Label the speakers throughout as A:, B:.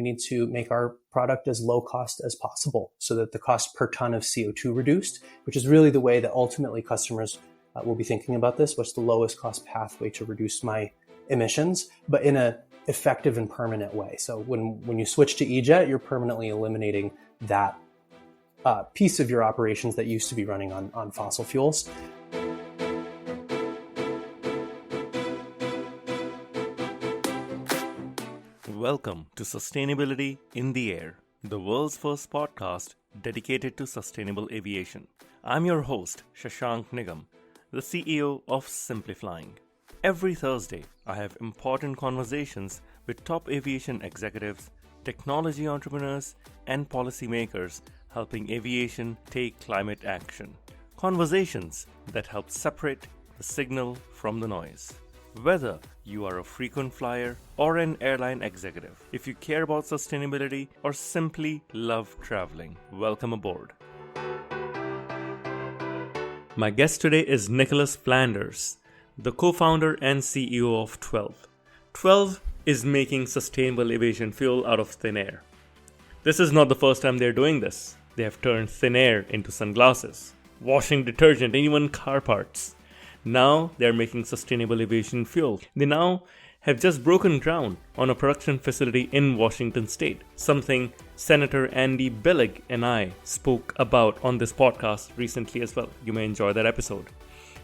A: need to make our product as low cost as possible so that the cost per ton of CO2 reduced, which is really the way that ultimately customers will be thinking about this. What's the lowest cost pathway to reduce my emissions, but in a effective and permanent way. So when you switch to e-Jet, you're permanently eliminating that piece of your operations that used to be running on fossil fuels.
B: Welcome to Sustainability in the Air, the world's first podcast dedicated to sustainable aviation. I'm your host, Shashank Nigam, the CEO of Simplifying. Every Thursday, I have important conversations with top aviation executives, technology entrepreneurs, and policymakers helping aviation take climate action. Conversations that help separate the signal from the noise. Whether you are a frequent flyer or an airline executive, if you care about sustainability or simply love traveling, welcome aboard. My guest today is Nicholas Flanders, the co-founder and CEO of 12. 12 is making sustainable aviation fuel out of thin air. This is not the first time they're doing this. They have turned thin air into sunglasses, washing detergent, and even car parts. Now they're making sustainable aviation fuel. They now have just broken ground on a production facility in Washington state, something Senator Andy Billig and I spoke about on this podcast recently as well. You may enjoy that episode.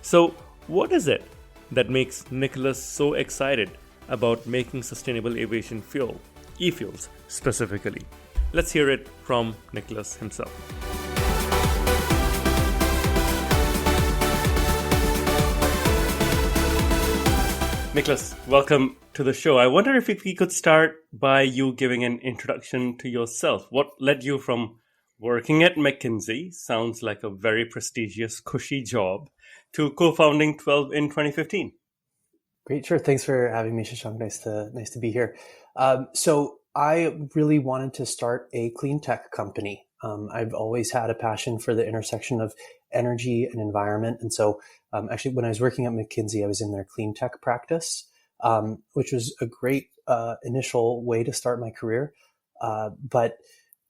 B: So what is it that makes Nicholas so excited about making sustainable aviation fuel, e-fuels specifically? Let's hear it from Nicholas himself. Nicholas, welcome to the show. I wonder if we could start by you giving an introduction to yourself. What led you from working at McKinsey, sounds like a very prestigious, cushy job, to co-founding 12 in 2015?
A: Great, sure. Thanks for having me, Shashank. Nice to be here. So I really wanted to start a clean tech company. I've always had a passion for the intersection of energy and environment. And so actually, when I was working at McKinsey, I was in their clean tech practice, which was a great initial way to start my career. But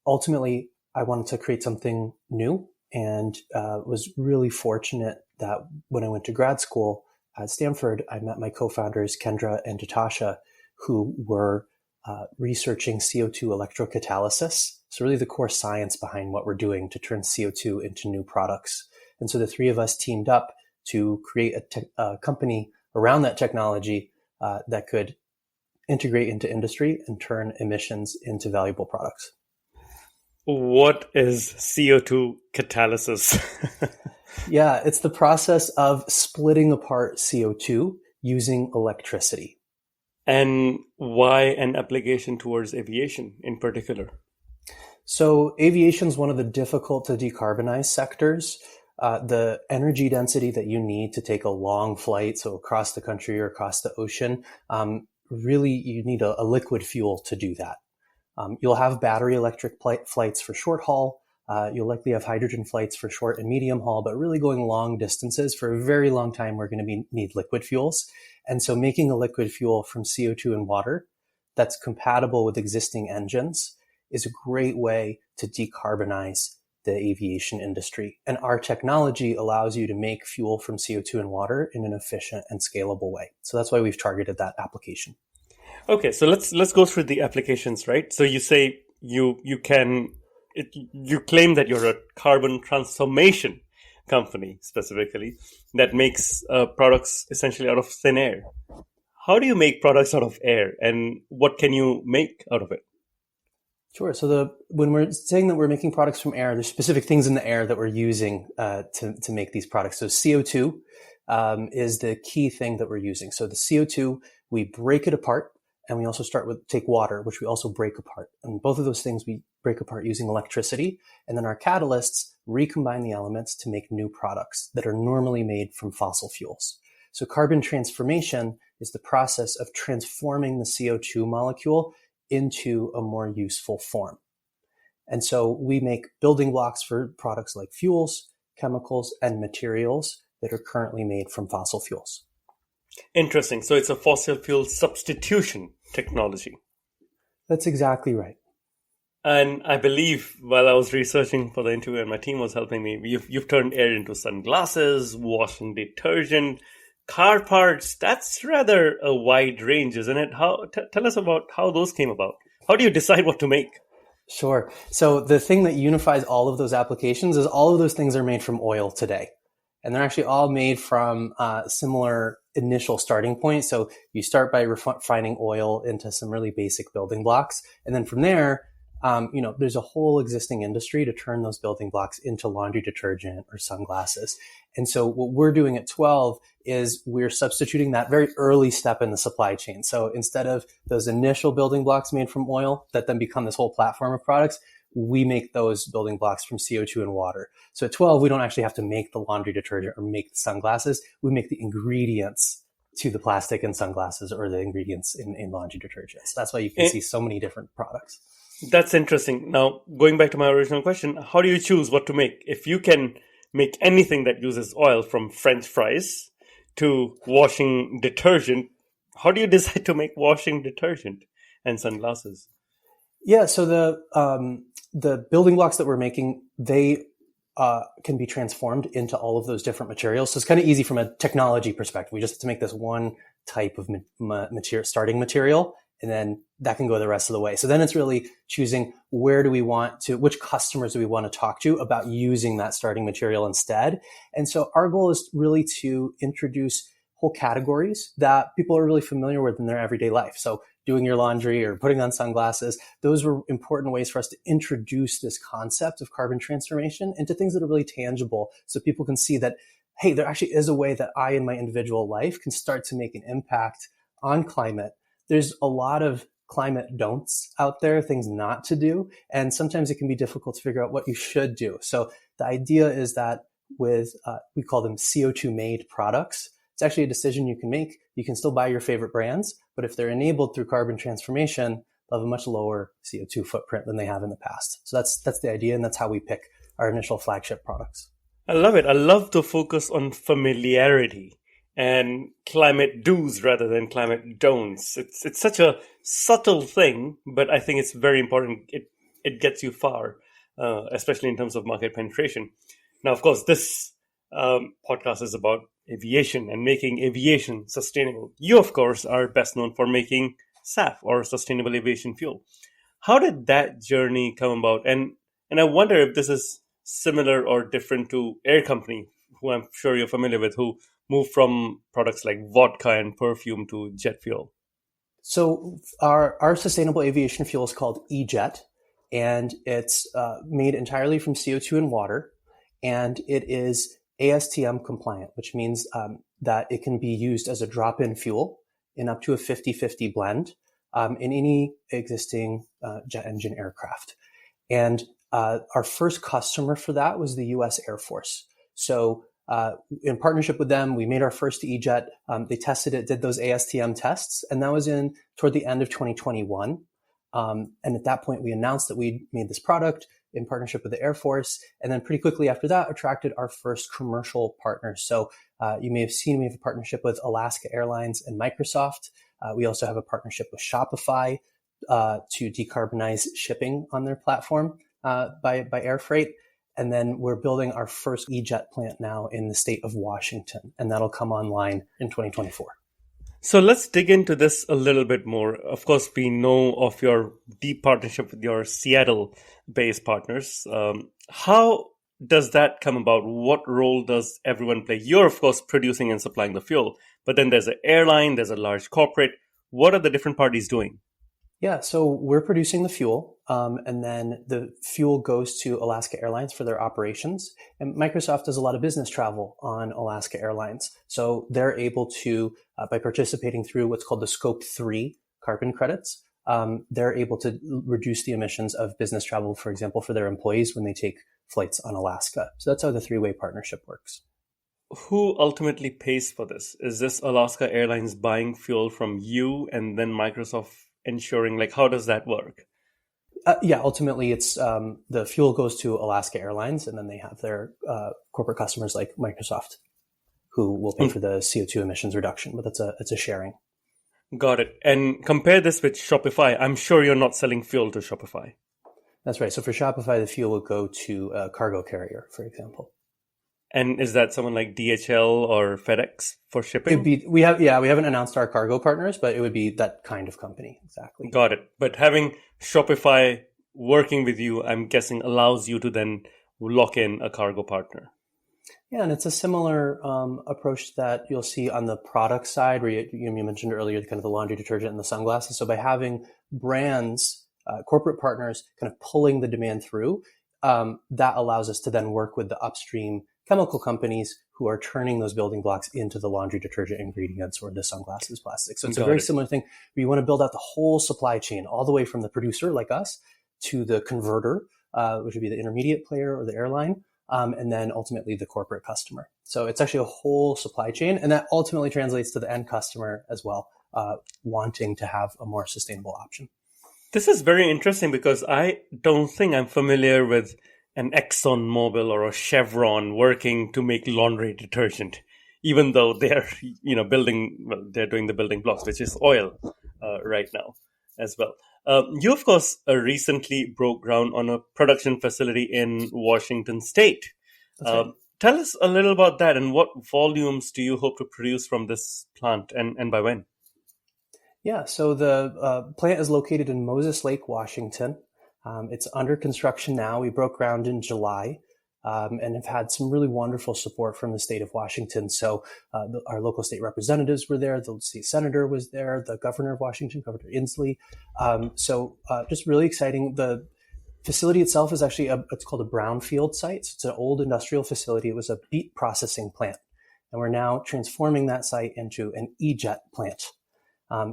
A: ultimately, I wanted to create something new and was really fortunate that when I went to grad school at Stanford, I met my co-founders, Kendra and Natasha, who were researching CO2 electrocatalysis. So really the core science behind what we're doing to turn CO2 into new products. And so the three of us teamed up to create a company around that technology that could integrate into industry and turn emissions into valuable products.
B: What is CO2 catalysis?
A: Yeah, it's the process of splitting apart CO2 using electricity.
B: And why an application towards aviation in particular?
A: So aviation is one of the difficult to decarbonize sectors. The energy density that you need to take a long flight, so across the country or across the ocean, really you need a liquid fuel to do that. You'll have battery electric flights for short haul. You'll likely have hydrogen flights for short and medium haul, but really going long distances for a very long time, we're going to need liquid fuels. And so making a liquid fuel from CO2 and water that's compatible with existing engines is a great way to decarbonize the aviation industry. And our technology allows you to make fuel from CO2 and water in an efficient and scalable way. So that's why we've targeted that application.
B: Okay, so let's go through the applications, right? So you say you claim that you're a carbon transformation company specifically that makes products essentially out of thin air. How do you make products out of air, and what can you make out of it?
A: Sure. So when we're saying that we're making products from air, there's specific things in the air that we're using to make these products. So CO2 is the key thing that we're using. So the CO2, we break it apart, and we also take water, which we also break apart. And both of those things we break apart using electricity. And then our catalysts recombine the elements to make new products that are normally made from fossil fuels. So carbon transformation is the process of transforming the CO2 molecule into a more useful form. And so we make building blocks for products like fuels, chemicals, and materials that are currently made from fossil fuels.
B: Interesting. So it's a fossil fuel substitution technology.
A: That's exactly right.
B: And I believe while I was researching for the interview and my team was helping me, you've turned air into sunglasses, washing detergent, car parts. That's rather a wide range, isn't it? Tell us about how those came about. How do you decide what to make?
A: Sure. So the thing that unifies all of those applications is all of those things are made from oil today. And they're actually all made from similar initial starting point. So you start by refining oil into some really basic building blocks. And then from there, there's a whole existing industry to turn those building blocks into laundry detergent or sunglasses. And so what we're doing at 12 is we're substituting that very early step in the supply chain. So instead of those initial building blocks made from oil that then become this whole platform of products, we make those building blocks from CO2 and water. So at 12, we don't actually have to make the laundry detergent or make the sunglasses. We make the ingredients to the plastic in sunglasses or the ingredients in laundry detergents. That's why you can see so many different products.
B: That's interesting. Now, going back to my original question, how do you choose what to make? If you can make anything that uses oil, from French fries to washing detergent, how do you decide to make washing detergent and sunglasses?
A: Yeah, so the building blocks that we're making, they can be transformed into all of those different materials. So it's kind of easy from a technology perspective. We just have to make this one type of material, starting material, and then that can go the rest of the way. So then it's really choosing which customers do we want to talk to about using that starting material instead. And so our goal is really to introduce whole categories that people are really familiar with in their everyday life. So doing your laundry or putting on sunglasses, those were important ways for us to introduce this concept of carbon transformation into things that are really tangible, so people can see that, hey, there actually is a way that I in my individual life can start to make an impact on climate. There's a lot of climate don'ts out there, things not to do, and sometimes it can be difficult to figure out what you should do. So the idea is that with, we call them CO2 made products, it's actually a decision you can make. You can still buy your favorite brands, but if they're enabled through carbon transformation, they'll have a much lower CO2 footprint than they have in the past. So that's the idea, and that's how we pick our initial flagship products.
B: I love it. I love to focus on familiarity and climate do's rather than climate don'ts. It's such a subtle thing, but I think it's very important. It gets you far, especially in terms of market penetration. Now, of course, this podcast is about aviation and making aviation sustainable. You, of course, are best known for making SAF, or sustainable aviation fuel. How did that journey come about? And I wonder if this is similar or different to Air Company, who I'm sure you're familiar with, who moved from products like vodka and perfume to jet fuel.
A: So our sustainable aviation fuel is called E-Jet, and it's made entirely from CO2 and water, and it is ASTM compliant, which means that it can be used as a drop-in fuel in up to a 50-50 blend in any existing jet engine aircraft. And our first customer for that was the U.S. Air Force. So in partnership with them, we made our first E-Jet. They tested it, did those ASTM tests, and that was toward the end of 2021. And at that point, we announced that we made this product in partnership with the Air Force. And then pretty quickly after that, attracted our first commercial partners. So you may have seen we have a partnership with Alaska Airlines and Microsoft. We also have a partnership with Shopify to decarbonize shipping on their platform by air freight. And then we're building our first E-Jet plant now in the state of Washington, and that'll come online in 2024.
B: So let's dig into this a little bit more. Of course, we know of your deep partnership with your Seattle-based partners. How does that come about? What role does everyone play? You're, of course, producing and supplying the fuel, but then there's an airline, there's a large corporate. What are the different parties doing?
A: Yeah, so we're producing the fuel, and then the fuel goes to Alaska Airlines for their operations. And Microsoft does a lot of business travel on Alaska Airlines. So they're able to, by participating through what's called the Scope 3 carbon credits, they're able to reduce the emissions of business travel, for example, for their employees when they take flights on Alaska. So that's how the three-way partnership works.
B: Who ultimately pays for this? Is this Alaska Airlines buying fuel from you and then Microsoft ensuring, like, how does that work?
A: Yeah, ultimately it's the fuel goes to Alaska Airlines, and then they have their corporate customers like Microsoft who will pay for the CO2 emissions reduction, but it's a sharing.
B: Got it. And compare this with Shopify. I'm sure you're not selling fuel to Shopify.
A: That's right. So for Shopify, the fuel would go to a cargo carrier, for example.
B: And is that someone like DHL or FedEx for
A: It'd
B: shipping?
A: be we haven't announced our cargo partners, but it would be that kind of company exactly.
B: Got it. But having Shopify working with you, I'm guessing allows you to then lock in a cargo partner.
A: Yeah, and it's a similar approach that you'll see on the product side, where you mentioned earlier, kind of the laundry detergent and the sunglasses. So by having brands, corporate partners, kind of pulling the demand through, that allows us to then work with the upstream chemical companies who are turning those building blocks into the laundry detergent ingredients or the sunglasses plastic. So it's a
B: Got
A: very
B: it.
A: similar thing. We want to build out the whole supply chain, all the way from the producer like us to the converter, which would be the intermediate player or the airline, and then ultimately the corporate customer. So it's actually a whole supply chain, and that ultimately translates to the end customer as well, wanting to have a more sustainable option.
B: This is very interesting because I don't think I'm familiar with an Exxon Mobil or a Chevron working to make laundry detergent, even though they're they're doing the building blocks, which is oil right now as well. You of course recently broke ground on a production facility in Washington State.
A: That's right.
B: Tell us a little about that and what volumes do you hope to produce from this plant and by when?
A: Yeah, so the plant is located in Moses Lake, Washington. It's under construction now. We broke ground in July, and have had some really wonderful support from the state of Washington. So our local state representatives were there. The state senator was there. The governor of Washington, Governor Inslee. So just really exciting. The facility itself is actually it's called a brownfield site. So it's an old industrial facility. It was a beet processing plant, and we're now transforming that site into an e-jet plant.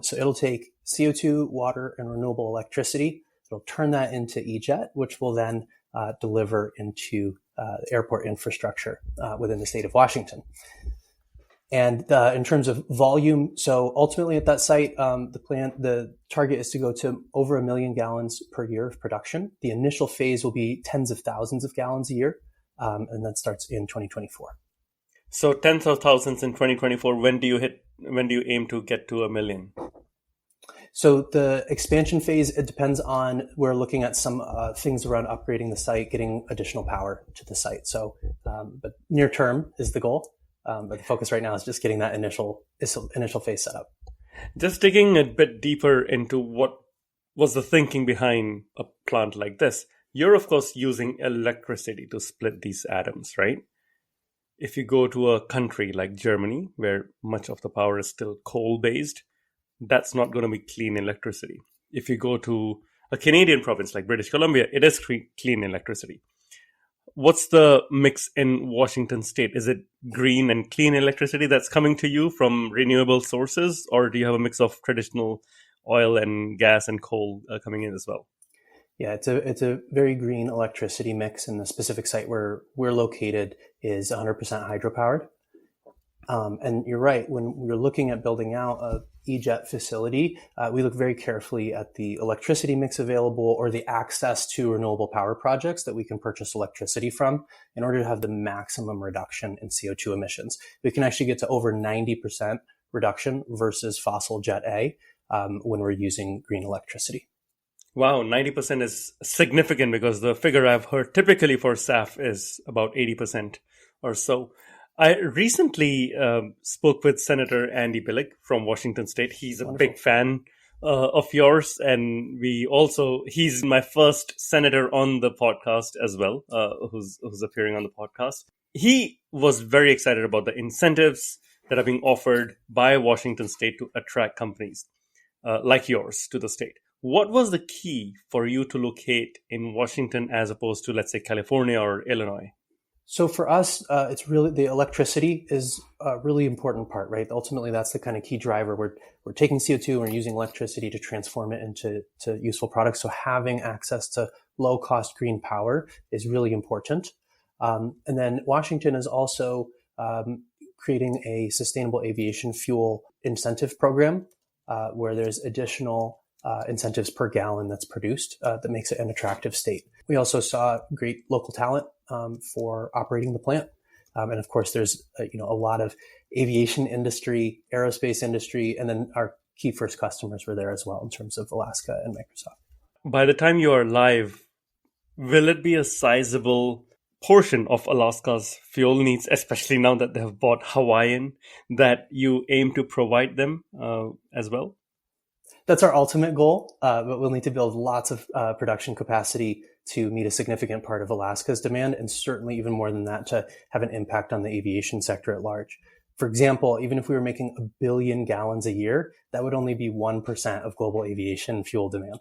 A: So it'll take CO2, water, and renewable electricity. It'll turn that into e-jet, which will then deliver into airport infrastructure within the state of Washington. And in terms of volume, so ultimately at that site, the target is to go to over 1 million gallons per year of production. The initial phase will be tens of thousands of gallons a year, and that starts in 2024.
B: So tens of thousands in 2024. When do you aim to get to 1 million?
A: So the expansion phase, it depends on, we're looking at some things around upgrading the site, getting additional power to the site. So, but near term is the goal. But the focus right now is just getting that initial phase set up.
B: Just digging a bit deeper into what was the thinking behind a plant like this. You're of course using electricity to split these atoms, right? If you go to a country like Germany, where much of the power is still coal-based, that's not going to be clean electricity. If you go to a Canadian province like British Columbia, it is clean electricity. What's the mix in Washington State? Is it green and clean electricity that's coming to you from renewable sources, or do you have a mix of traditional oil and gas and coal coming in as well?
A: Yeah, it's a very green electricity mix, and the specific site where we're located is 100% hydropowered. And you're right, when we're looking at building out a e-jet facility, we look very carefully at the electricity mix available or the access to renewable power projects that we can purchase electricity from in order to have the maximum reduction in CO2 emissions. We can actually get to over 90% reduction versus fossil jet A when we're using green electricity.
B: Wow, 90% is significant because the figure I've heard typically for SAF is about 80% or so. I recently spoke with Senator Andy Billig from Washington State. He's a
A: Wonderful.
B: big fan of yours, and he's my first senator on the podcast as well, who's appearing on the podcast. He was very excited about the incentives that are being offered by Washington State to attract companies like yours to the state. What was the key for you to locate in Washington as opposed to, let's say, California or Illinois?
A: So for us, it's really the electricity is a really important part, right? Ultimately, that's the kind of key driver. We're taking CO2 and we're using electricity to transform it into useful products. So having access to low cost green power is really important. And then Washington is also creating a sustainable aviation fuel incentive program where there's additional incentives per gallon that's produced that makes it an attractive state. We also saw great local talent for operating the plant. And of course, there's a lot of aviation industry, aerospace industry, and then our key first customers were there as well in terms of Alaska and Microsoft.
B: By the time you are live, will it be a sizable portion of Alaska's fuel needs, especially now that they have bought Hawaiian, that you aim to provide them as well?
A: That's our ultimate goal, but we'll need to build lots of production capacity to meet a significant part of Alaska's demand, and certainly even more than that to have an impact on the aviation sector at large. For example, even if we were making 1 billion gallons a year, that would only be 1% of global aviation fuel demand.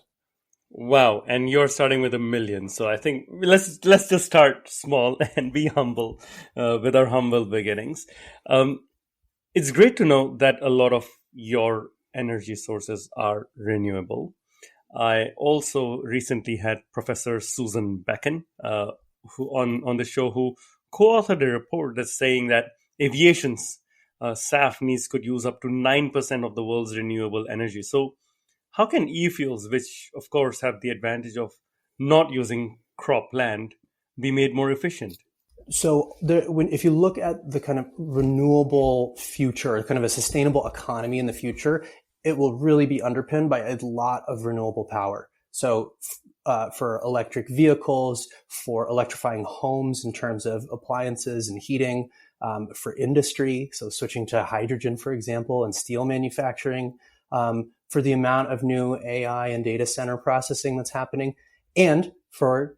B: Wow, and you're starting with 1 million. So I think let's just start small and be humble with our humble beginnings. It's great to know that a lot of your energy sources are renewable. I also recently had Professor Susan Becken who on the show, who co-authored a report that's saying that aviation's SAF needs could use up to 9% of the world's renewable energy. So how can e-fuels, which of course have the advantage of not using crop land, be made more efficient?
A: So if you look at the kind of renewable future, kind of a sustainable economy in the future, it will really be underpinned by a lot of renewable power. So for electric vehicles, for electrifying homes in terms of appliances and heating, for industry, so switching to hydrogen, for example, and steel manufacturing, for the amount of new AI and data center processing that's happening, and for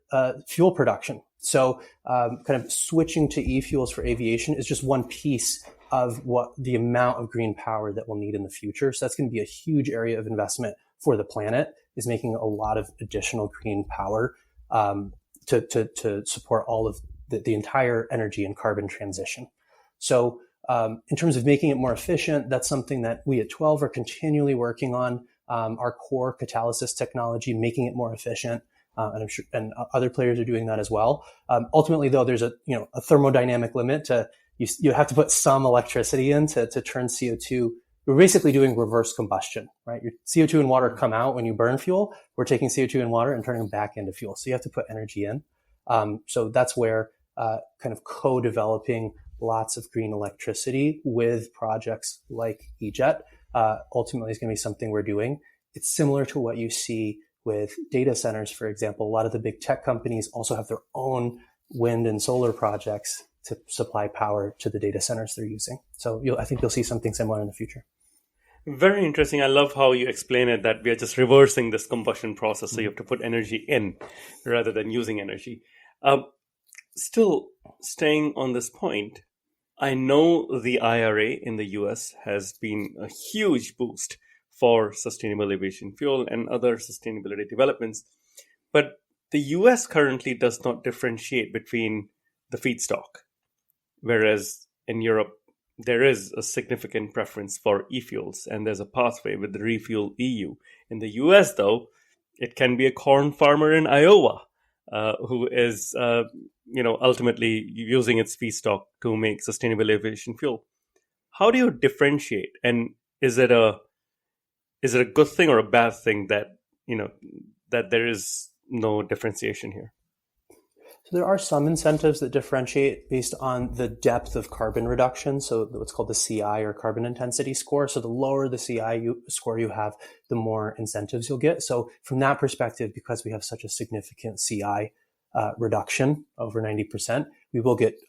A: fuel production. So kind of switching to e-fuels for aviation is just one piece of what the amount of green power that we'll need in the future. So that's going to be a huge area of investment for the planet, is making a lot of additional green power to support all of the entire energy and carbon transition. So in terms of making it more efficient, that's something that we at 12 are continually working on. Our core catalysis technology, making it more efficient. And I'm sure, and other players are doing that as well. Ultimately, though, there's a thermodynamic limit to you have to put some electricity in to turn CO2. We're basically doing reverse combustion, right? Your CO2 and water come out when you burn fuel. We're taking CO2 and water and turning them back into fuel. So you have to put energy in. So that's where kind of co-developing lots of green electricity with projects like eJet ultimately is going to be something we're doing. It's similar to what you see with data centers, for example. A lot of the big tech companies also have their own wind and solar projects to supply power to the data centers they're using. So I think you'll see something similar in the future.
B: Very interesting. I love how you explain it, that we are just reversing this combustion process. So you have to put energy in rather than using energy. Still staying on this point, I know the IRA in the US has been a huge boost for sustainable aviation fuel and other sustainability developments. But the US currently does not differentiate between the feedstock, whereas in Europe, there is a significant preference for e-fuels, and there's a pathway with the Refuel EU. In the US, though, it can be a corn farmer in Iowa who is, ultimately using its feedstock to make sustainable aviation fuel. How do you differentiate? And is it a good thing or a bad thing that that there is no differentiation here?
A: So there are some incentives that differentiate based on the depth of carbon reduction. So what's called the CI, or carbon intensity score. So the lower the CI score you have, the more incentives you'll get. So from that perspective, because we have such a significant CI reduction, over 90%, we will get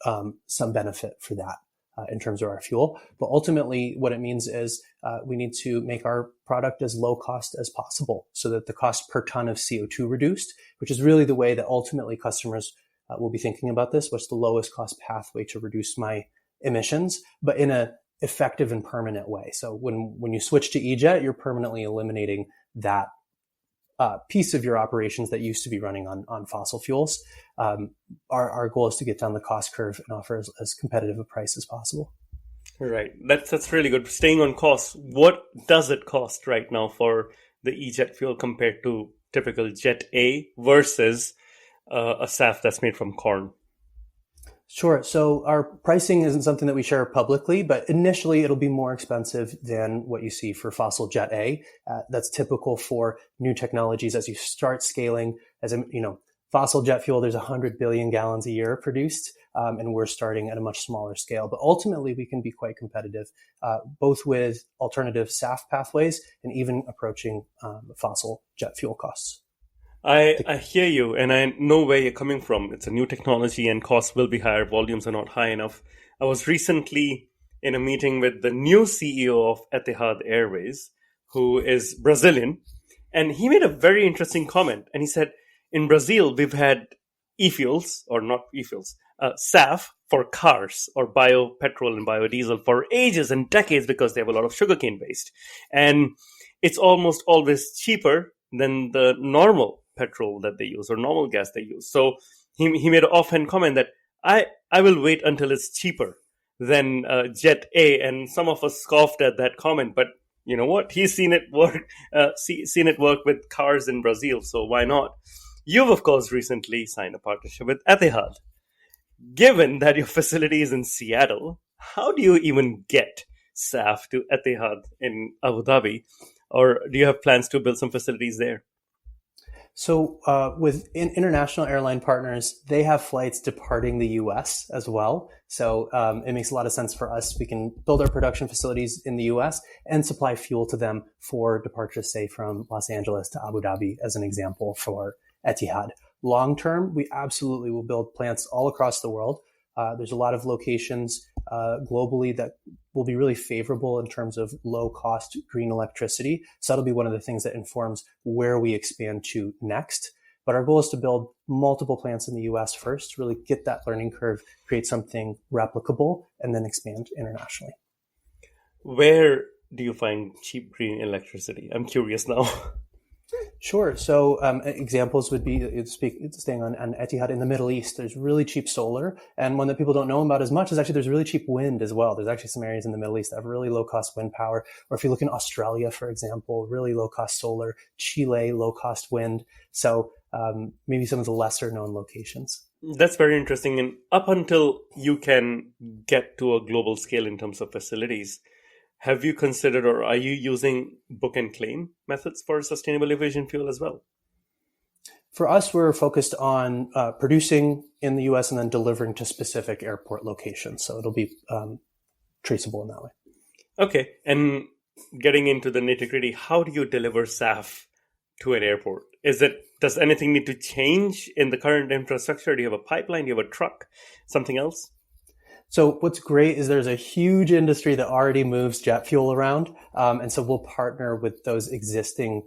A: some benefit for that in terms of our fuel. But ultimately, what it means is we need to make our product as low cost as possible so that the cost per ton of CO2 reduced, which is really the way that ultimately customers will be thinking about this. What's the lowest cost pathway to reduce my emissions, but in a effective and permanent way. So when you switch to eJet, you're permanently eliminating that piece of your operations that used to be running on fossil fuels. Our goal is to get down the cost curve and offer as competitive a price as possible.
B: Right. That's really good. Staying on cost, what does it cost right now for the eJet fuel compared to typical Jet A versus a SAF that's made from corn?
A: Sure. So our pricing isn't something that we share publicly, but initially it'll be more expensive than what you see for fossil Jet A. That's typical for new technologies as you start scaling. Fossil jet fuel, there's 100 billion gallons a year produced, and we're starting at a much smaller scale. But ultimately, we can be quite competitive, both with alternative SAF pathways and even approaching fossil jet fuel costs.
B: I hear you, and I know where you're coming from. It's a new technology, and costs will be higher. Volumes are not high enough. I was recently in a meeting with the new CEO of Etihad Airways, who is Brazilian, and he made a very interesting comment. And he said, in Brazil, we've had e-fuels, or not e-fuels, SAF for cars or biopetrol and biodiesel for ages and decades because they have a lot of sugarcane waste. And it's almost always cheaper than the normal petrol that they use or normal gas they use. So he made an offhand comment that I will wait until it's cheaper than Jet A. And some of us scoffed at that comment, but you know what? He's seen it work, seen it work with cars in Brazil. So why not? You've, of course, recently signed a partnership with Etihad. Given that your facility is in Seattle, how do you even get SAF to Etihad in Abu Dhabi? Or do you have plans to build some facilities there?
A: So with international airline partners, they have flights departing the US as well. So it makes a lot of sense for us. We can build our production facilities in the US and supply fuel to them for departures, say, from Los Angeles to Abu Dhabi, as an example for Etihad. Long term, we absolutely will build plants all across the world. There's a lot of locations globally that will be really favorable in terms of low cost green electricity. So that'll be one of the things that informs where we expand to next. But our goal is to build multiple plants in the US first, really get that learning curve, create something replicable, and then expand internationally.
B: Where do you find cheap green electricity? I'm curious now.
A: Sure. So examples would be staying on Etihad in the Middle East. There's really cheap solar, and one that people don't know about as much is actually there's really cheap wind as well. There's actually some areas in the Middle East that have really low cost wind power. Or if you look in Australia, for example, really low cost solar. Chile, low cost wind. So maybe some of the lesser known locations.
B: That's very interesting. And up until you can get to a global scale in terms of facilities, have you considered or are you using book and claim methods for sustainable aviation fuel as well?
A: For us, we're focused on producing in the US and then delivering to specific airport locations. So it'll be traceable in that way.
B: Okay. And getting into the nitty gritty, how do you deliver SAF to an airport? Does anything need to change in the current infrastructure? Do you have a pipeline? Do you have a truck? Something else?
A: So what's great is there's a huge industry that already moves jet fuel around. And so we'll partner with those existing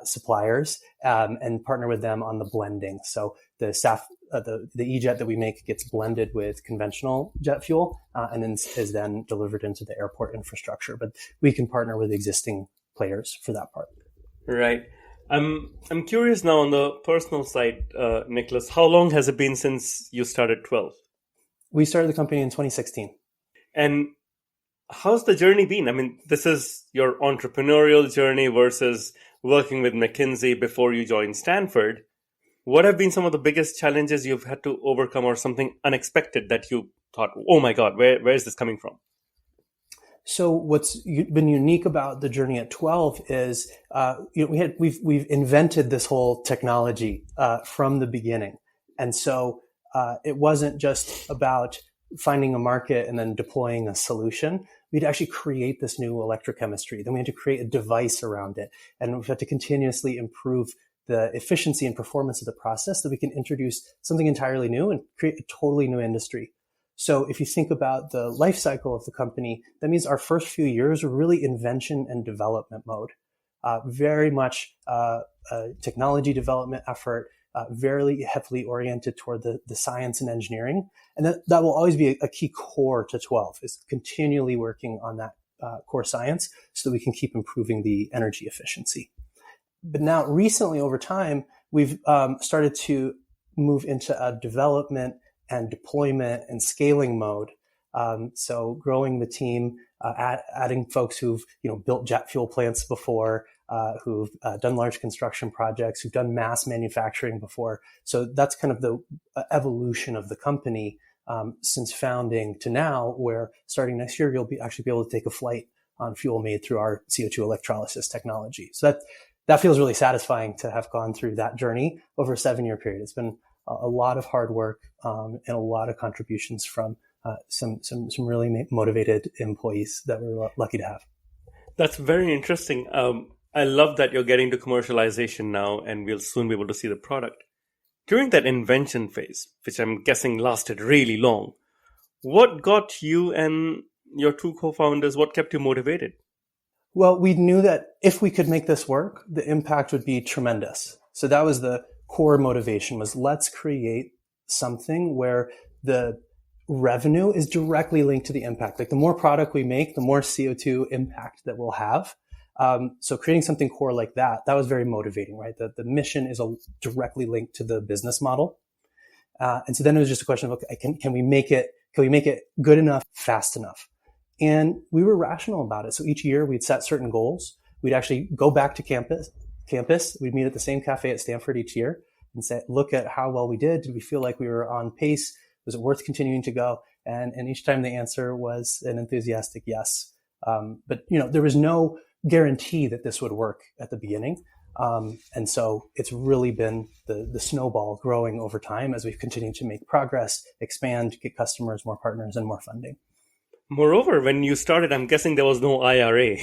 A: suppliers and partner with them on the blending. So the SAF, the E-jet that we make gets blended with conventional jet fuel and then is then delivered into the airport infrastructure. But we can partner with existing players for that part.
B: Right. I'm curious now on the personal side, Nicholas, how long has it been since you started 12?
A: We started the company in 2016.
B: And how's the journey been? I mean, this is your entrepreneurial journey versus working with McKinsey before you joined Stanford. What have been some of the biggest challenges you've had to overcome or something unexpected that you thought, oh my God, where is this coming from?
A: So what's been unique about the journey at 12 is, we've invented this whole technology from the beginning. And so it wasn't just about finding a market and then deploying a solution. We'd actually create this new electrochemistry. Then we had to create a device around it. And we've had to continuously improve the efficiency and performance of the process so that we can introduce something entirely new and create a totally new industry. So if you think about the life cycle of the company, that means our first few years were really invention and development mode. Very much a technology development effort, very heavily oriented toward the science and engineering. And that will always be a key core to 12, is continually working on that core science so that we can keep improving the energy efficiency. But now recently over time, we've started to move into a development and deployment and scaling mode. So growing the team, adding folks who've built jet fuel plants before, who've done large construction projects, who've done mass manufacturing before. So that's kind of the evolution of the company since founding to now, where starting next year, you'll actually be able to take a flight on fuel made through our CO2 electrolysis technology. So that feels really satisfying to have gone through that journey over a 7-year period. It's been a lot of hard work and a lot of contributions from some really motivated employees that we're lucky to have.
B: That's very interesting. I love that you're getting to commercialization now and we'll soon be able to see the product. During that invention phase, which I'm guessing lasted really long, what got you and your two co founders, what kept you motivated?
A: Well, we knew that if we could make this work, the impact would be tremendous. So that was the core motivation, was let's create something where the revenue is directly linked to the impact. Like the more product we make, the more CO2 impact that we'll have. So creating something core like that was very motivating, right? The mission is directly linked to the business model. And so then it was just a question of, okay, can we make it good enough, fast enough? And we were rational about it. So each year we'd set certain goals. We'd actually go back to campus. We'd meet at the same cafe at Stanford each year and say, look at how well we did. Did we feel like we were on pace? Was it worth continuing to go? And each time the answer was an enthusiastic yes. But there was no guarantee that this would work at the beginning. And so it's really been the snowball growing over time as we've continued to make progress, expand, get customers, more partners, and more funding.
B: Moreover, when you started, I'm guessing there was no IRA.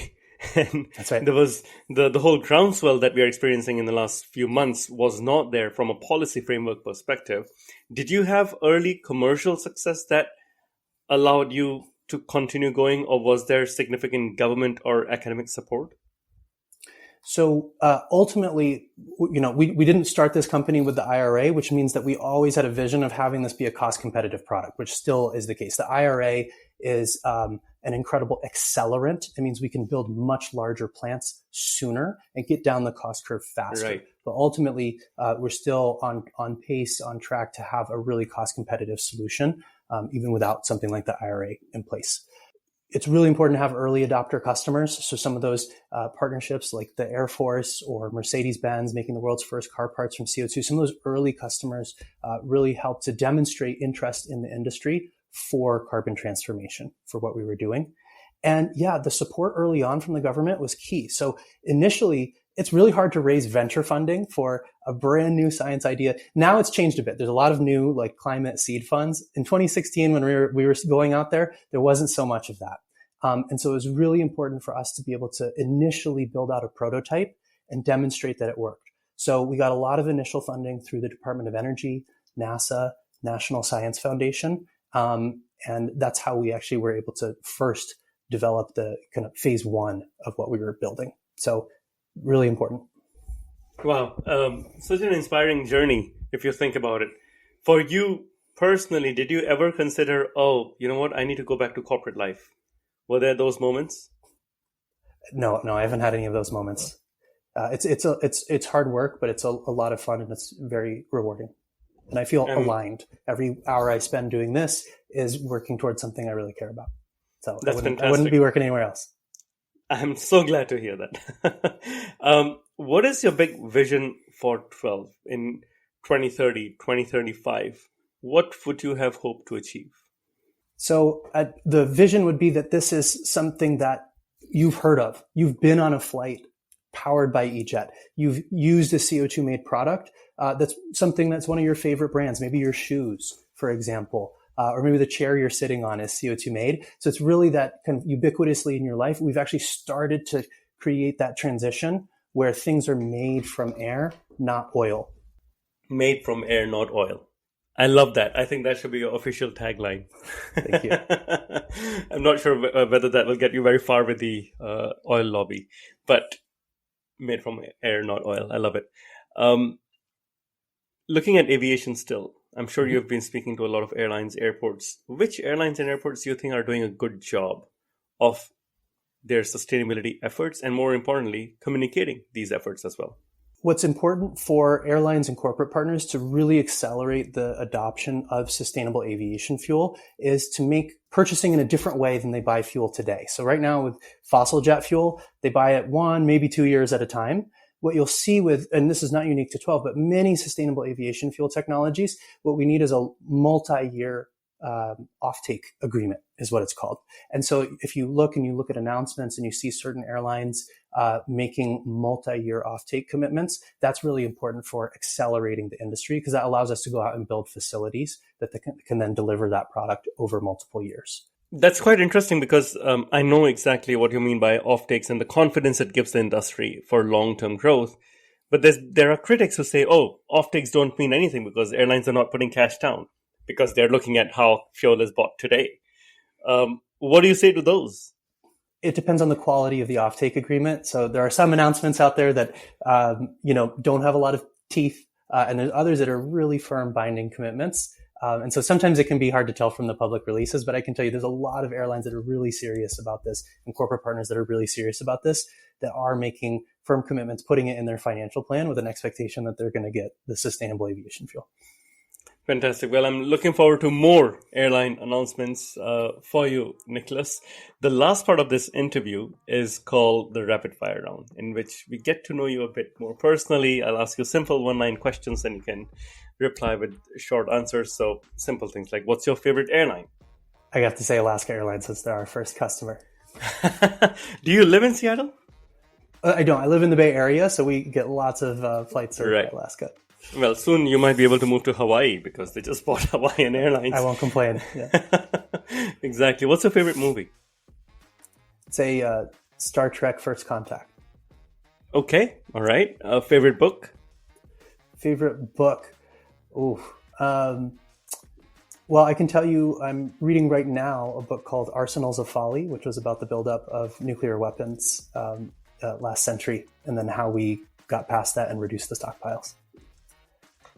B: And
A: That's right.
B: there was the whole groundswell that we are experiencing in the last few months was not there from a policy framework perspective. Did you have early commercial success that allowed you to continue going, or was there significant government or academic support?
A: So ultimately, we didn't start this company with the IRA, which means that we always had a vision of having this be a cost competitive product, which still is the case. The IRA is an incredible accelerant. It means we can build much larger plants sooner and get down the cost curve faster.
B: Right.
A: But ultimately, we're still on pace, on track to have a really cost competitive solution, even without something like the IRA in place. It's really important to have early adopter customers. So some of those partnerships like the Air Force or Mercedes-Benz making the world's first car parts from CO2, some of those early customers really helped to demonstrate interest in the industry for carbon transformation, for what we were doing. And yeah, the support early on from the government was key. So initially, it's really hard to raise venture funding for a brand new science idea. Now it's changed a bit. There's a lot of new like climate seed funds. In 2016, when we were going out there wasn't so much of that. And so it was really important for us to be able to initially build out a prototype and demonstrate that it worked. So we got a lot of initial funding through the Department of Energy, NASA, National Science Foundation. And that's how we actually were able to first develop the kind of phase one of what we were building. So really important.
B: Wow. Such an inspiring journey, if you think about it. For you personally, did you ever consider, oh, you know what, I need to go back to corporate life? Were there those moments?
A: No, I haven't had any of those moments. It's hard work, but it's a lot of fun and it's very rewarding. And I feel aligned. Every hour I spend doing this is working towards something I really care about. So
B: That's fantastic.
A: I wouldn't be working anywhere else.
B: I'm so glad to hear that. What is your big vision for 12 in 2030, 2035? What would you have hoped to achieve?
A: So the vision would be that this is something that you've heard of. You've been on a flight powered by eJet. You've used a CO2 made product. That's something that's one of your favorite brands, maybe your shoes, for example, or maybe the chair you're sitting on is CO2 made. So it's really that kind of ubiquitously in your life. We've actually started to create that transition where things are made from air, not oil.
B: Made from air, not oil. I love that. I think that should be your official tagline.
A: Thank you.
B: I'm not sure whether that will get you very far with the oil lobby, but made from air, not oil. I love it. Looking at aviation still, I'm sure you've been speaking to a lot of airlines, airports. Which airlines and airports do you think are doing a good job of their sustainability efforts and, more importantly, communicating these efforts as well?
A: What's important for airlines and corporate partners to really accelerate the adoption of sustainable aviation fuel is to make purchasing in a different way than they buy fuel today. So right now with fossil jet fuel, they buy it 1, maybe 2 years at a time. What you'll see with, and this is not unique to 12, but many sustainable aviation fuel technologies, what we need is a multi-year offtake agreement is what it's called. And so if you look at announcements and you see certain airlines making multi-year offtake commitments, that's really important for accelerating the industry because that allows us to go out and build facilities that can then deliver that product over multiple years.
B: That's quite interesting because I know exactly what you mean by offtakes and the confidence it gives the industry for long-term growth. But there are critics who say, oh, offtakes don't mean anything because airlines are not putting cash down because they're looking at how fuel is bought today. What do you say to those?
A: It depends on the quality of the offtake agreement. So there are some announcements out there that don't have a lot of teeth, and there's others that are really firm binding commitments. And so sometimes it can be hard to tell from the public releases, but I can tell you there's a lot of airlines that are really serious about this and corporate partners that are really serious about this that are making firm commitments, putting it in their financial plan with an expectation that they're going to get the sustainable aviation fuel.
B: Fantastic. Well, I'm looking forward to more airline announcements for you, Nicholas. The last part of this interview is called the rapid fire round, in which we get to know you a bit more personally. I'll ask you simple one-line questions and you can reply with short answers. So simple things like, what's your favorite airline?
A: I have to say Alaska Airlines since they're our first customer.
B: Do you live in Seattle?
A: I don't. I live in the Bay Area, so we get lots of flights to Alaska.
B: Well, soon you might be able to move to Hawaii because they just bought Hawaiian Airlines.
A: I won't complain. Yeah.
B: Exactly. What's your favorite movie?
A: It's a Star Trek First Contact.
B: Okay. All right. Favorite book?
A: Favorite book? Ooh. Well, I can tell you I'm reading right now a book called Arsenals of Folly, which was about the buildup of nuclear weapons last century, and then how we got past that and reduced the stockpiles.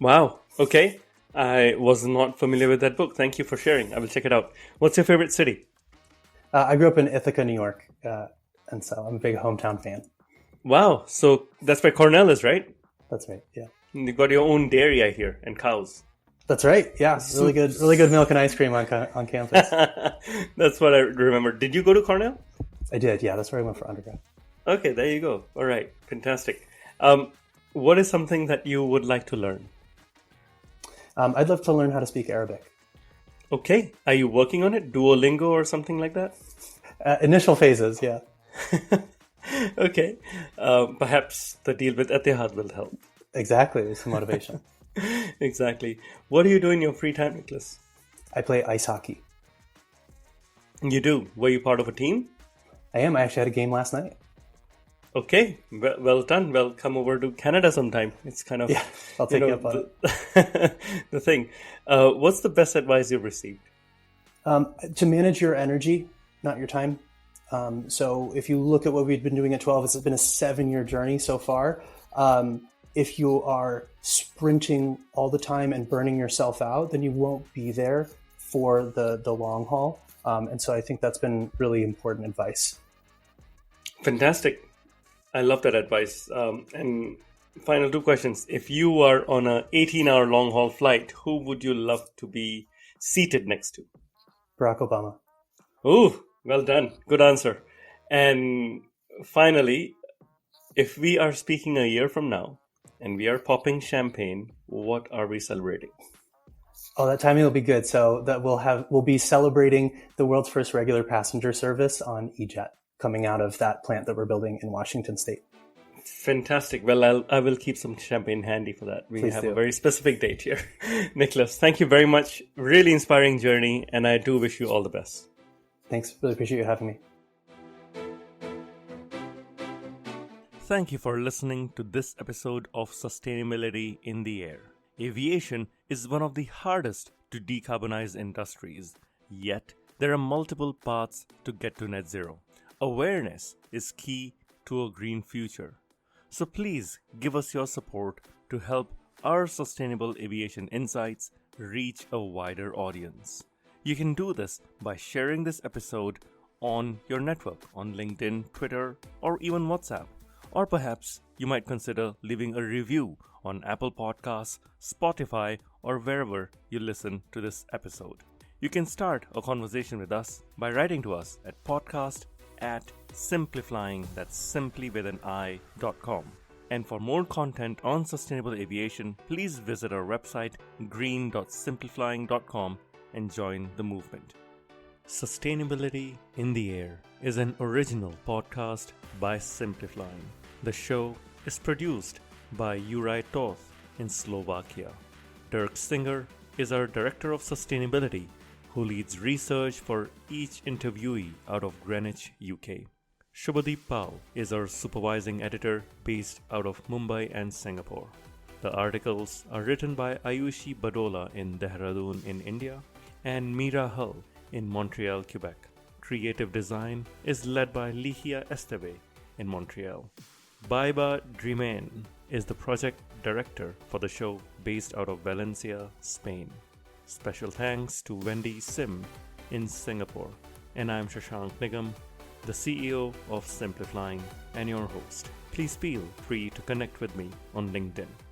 B: Wow. Okay. I was not familiar with that book. Thank you for sharing. I will check it out. What's your favorite city?
A: I grew up in Ithaca, New York, and so I'm a big hometown fan.
B: Wow. So that's where Cornell is, right?
A: That's right. Yeah.
B: You got your own dairy, I hear, and cows.
A: That's right. Yeah. Really good milk and ice cream on campus.
B: That's what I remember. Did you go to Cornell?
A: I did. Yeah. That's where I went for undergrad.
B: Okay. There you go. All right. Fantastic. What is something that you would like to learn?
A: I'd love to learn how to speak Arabic.
B: Okay. Are you working on it? Duolingo or something like that?
A: Initial phases, yeah.
B: Okay. Perhaps the deal with Etihad will help.
A: Exactly. It's motivation.
B: Exactly. What do you do in your free time, Nicholas?
A: I play ice hockey.
B: You do? Were you part of a team?
A: I am. I actually had a game last night.
B: Okay, well done. Well, come over to Canada sometime. It's kind of
A: I'll take you up on
B: it. The thing. What's the best advice you've received?
A: To manage your energy, not your time. So if you look at what we've been doing at 12, it's been a 7-year journey so far. If you are sprinting all the time and burning yourself out, then you won't be there for the long haul. And so I think that's been really important advice.
B: Fantastic. I love that advice. And final 2 questions. If you are on an 18-hour long-haul flight, who would you love to be seated next to?
A: Barack Obama.
B: Oh, well done. Good answer. And finally, if we are speaking a year from now and we are popping champagne, what are we celebrating?
A: Oh, that timing will be good. So that we'll be celebrating the world's first regular passenger service on E-Jet, coming out of that plant that we're building in Washington State.
B: Fantastic. Well, I will keep some champagne handy for that. We
A: Please
B: have
A: do.
B: a very specific date here. Nicholas, thank you very much. Really inspiring journey, and I do wish you all the best.
A: Thanks. Really appreciate you having me.
B: Thank you for listening to this episode of Sustainability in the Air. Aviation is one of the hardest to decarbonize industries, yet there are multiple paths to get to net zero. Awareness is key to a green future. So please give us your support to help our sustainable aviation insights reach a wider audience. You can do this by sharing this episode on your network, on LinkedIn, Twitter, or even WhatsApp. Or perhaps you might consider leaving a review on Apple Podcasts, Spotify, or wherever you listen to this episode. You can start a conversation with us by writing to us at podcast@simpliflying, that's simply with an i.com. And for more content on sustainable aviation, please visit our website green.simplifying.com and join the movement. Sustainability in the Air is an original podcast by Simplifying. The show is produced by Juraj Toth in Slovakia. Dirk Singer is our Director of Sustainability who leads research for each interviewee out of Greenwich, UK. Shubhadeep Pal is our supervising editor based out of Mumbai and Singapore. The articles are written by Ayushi Badola in Dehradun in India and Meera Hull in Montreal, Quebec. Creative design is led by Lihia Esteve in Montreal. Baiba Drimain is the project director for the show based out of Valencia, Spain. Special thanks to Wendy Sim in Singapore. And I'm Shashank Nigam, the CEO of Simplifying and your host. Please feel free to connect with me on LinkedIn.